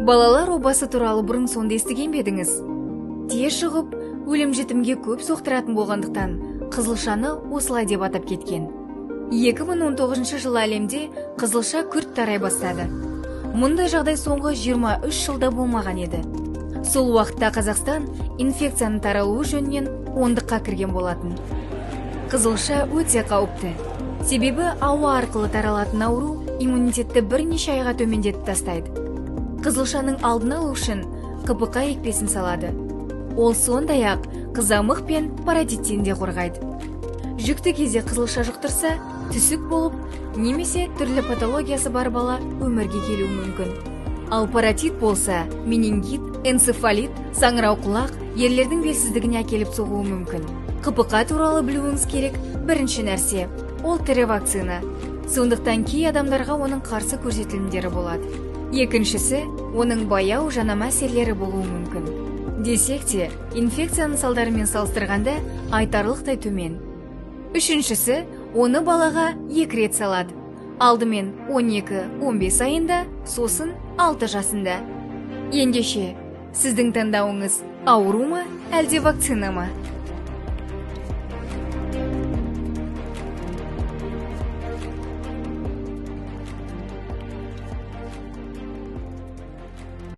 Балалар обасы туралы бұрын сонда естіген бе едіңіз? Тез шығып, өлім-жітімге көп соқтыратын болғандықтан, қызылшаны осылай деп атап кеткен. 2019 жылы әлемде қызылша күрт тарай бастады. Мұндай жағдай соңғы 23 жылда болмаған еді. Сол уақытта Қазақстан инфекцияның таралуы жөнінен ондыққа кірген болатын. Қызылша өте қауіпті. Себебі ауа арқылы таралатын ауру иммунитетті бірнеше айға төмендетіп тастайды. Қызылшаның алдын алу үшін КПК екпесін салады. Ол сондай-ақ қызамық пен паротиттен де қорғайды. Жүкті кезде қызылша жұқтырса, түсік болып, немесе түрлі патологиясы бар бала өмірге келуі мүмкін. Ал паротит болса, менингит, энцефалит, саңырау құлақ, ерлердің белсіздігіне әкеліп соғуы мүмкін. КПК туралы білуіңіз керек бірінші нәрсе, ол тірі вакцина. Сондықтан кей адамдарға оның қарсы көрсетілімдері болады. Екіншісі, оның баяу жанама әсерлері болуы мүмкін. Десек те, инфекцияның салдарымен салыстырғанда айтарлықтай төмен. Үшіншісі, оны балаға 2 рет салады. Алдымен 12-15 айында, сосын 6 жасында. Ендеше, сіздің таңдауыңыз ауру ма, әлде вакцина ма?